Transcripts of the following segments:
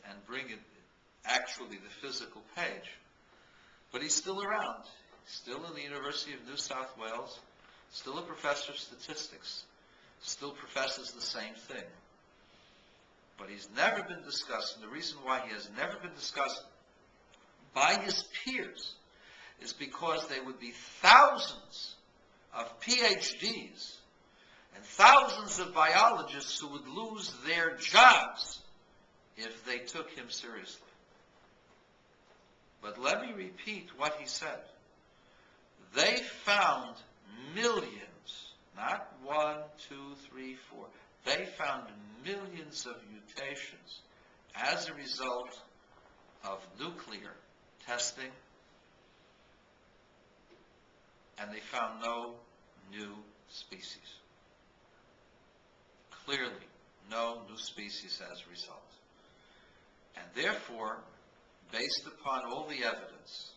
and bring it actually the physical page. But he's still around. He's still in the University of New South Wales, still a professor of statistics, still professes the same thing. But he's never been discussed, and the reason why he has never been discussed by his peers is because there would be thousands of PhDs and thousands of biologists who would lose their jobs if they took him seriously. But let me repeat what he said. They found millions, not 1, 2, 3, 4. They found millions of mutations as a result of nuclear testing, and they found no new species. Clearly, no new species as a result. And therefore, based upon all the evidence,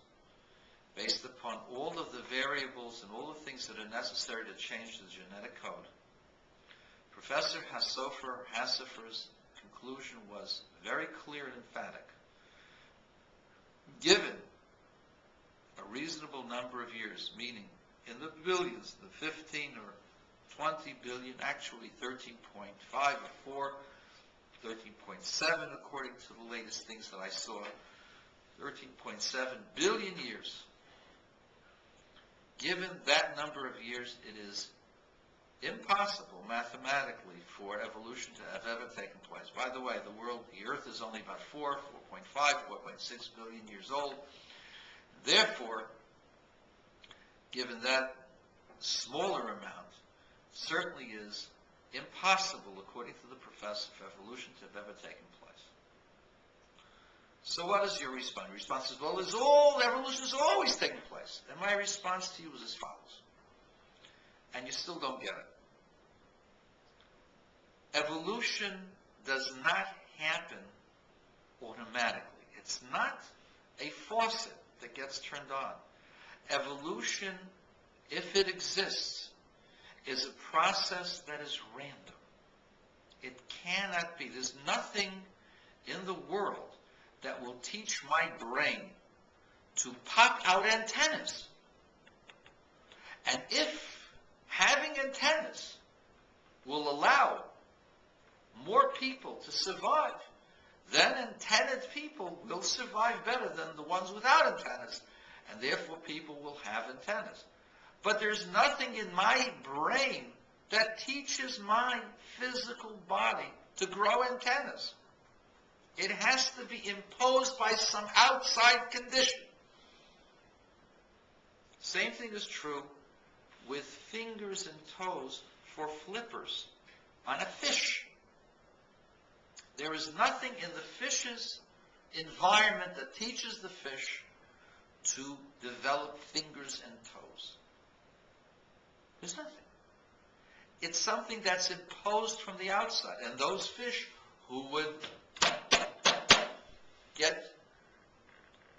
based upon all of the variables and all the things that are necessary to change the genetic code, Professor HASOFER'S conclusion was very clear and emphatic. Given a reasonable number of years, meaning in the billions, the 15 or 20 billion, actually 13.5 or 4, 13.7 according to the latest things that I saw, 13.7 billion years. Given that number of years, it is impossible mathematically for evolution to have ever taken place. By the way, the Earth is only about 4.5, 4.6 billion years old. Therefore, given that smaller amount, certainly is impossible, according to the professor, for evolution to have ever taken place. So what is your response? Your response is, well, evolution is always taking place. And my response to you is as follows. And you still don't get it. Evolution does not happen automatically. It's not a faucet that gets turned on. Evolution, if it exists, is a process that is random. It cannot be. There's nothing in the world that will teach my brain to pop out antennas. And if having antennas will allow more people to survive, then antennaed people will survive better than the ones without antennas, and therefore people will have antennas. But there's nothing in my brain that teaches my physical body to grow antennas. It has to be imposed by some outside condition. Same thing is true with fingers and toes for flippers on a fish. There is nothing in the fish's environment that teaches the fish to develop fingers and toes. There's nothing. It's something that's imposed from the outside. And those fish who would get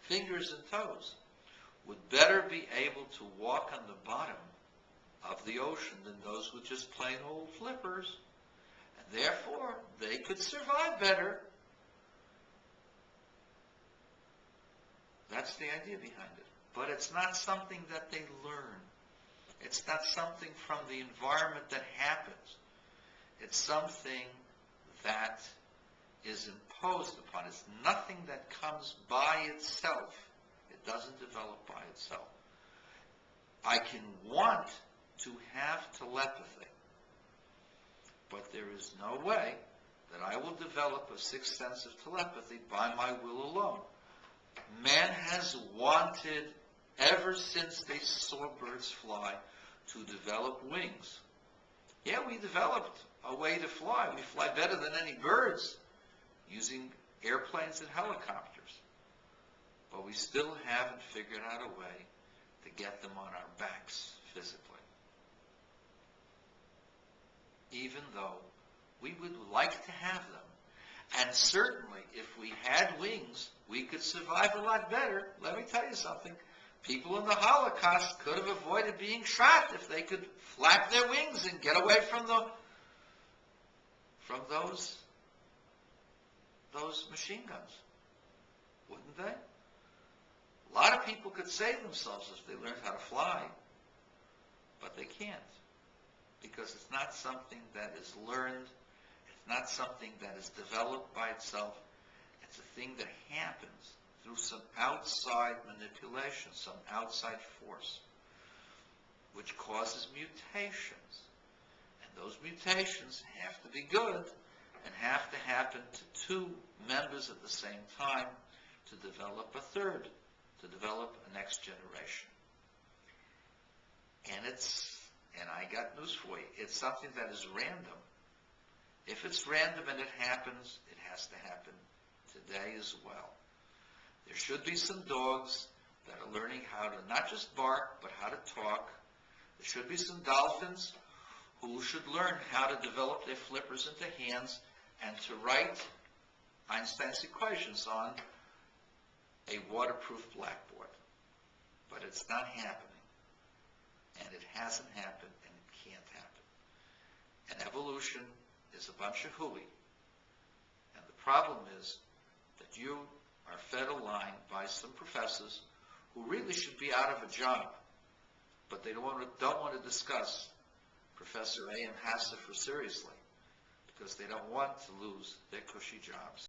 fingers and toes would better be able to walk on the bottom of the ocean than those with just plain old flippers. And therefore, they could survive better. That's the idea behind it. But it's not something that they learn. It's not something from the environment that happens. It's something that is imposed upon. It's nothing that comes by itself. It doesn't develop by itself. I can want to have telepathy, but there is no way that I will develop a sixth sense of telepathy by my will alone. Man has wanted, ever since they saw birds fly, to develop wings. Yeah, we developed a way to fly. We fly better than any birds using airplanes and helicopters. But we still haven't figured out a way to get them on our backs physically. Even though we would like to have them. And certainly, if we had wings, we could survive a lot better. Let me tell you something. People in the Holocaust could have avoided being shot if they could flap their wings and get away from those those machine guns, wouldn't they? A lot of people could save themselves if they learned how to fly, but they can't, because it's not something that is learned. It's not something that is developed by itself. It's a thing that happens through some outside manipulation, some outside force, which causes mutations. And those mutations have to be good and have to happen to two members at the same time to develop a third, to develop a next generation. And I got news for you, it's something that is random. If it's random and it happens, it has to happen today as well. There should be some dogs that are learning how to not just bark, but how to talk. There should be some dolphins who should learn how to develop their flippers into hands and to write Einstein's equations on a waterproof blackboard. But it's not happening. And it hasn't happened, and it can't happen. And evolution is a bunch of hooey. And the problem is that you are fed a line by some professors who really should be out of a job, but they don't want to discuss Professor A and HASOFER'S seriously, because they don't want to lose their cushy jobs.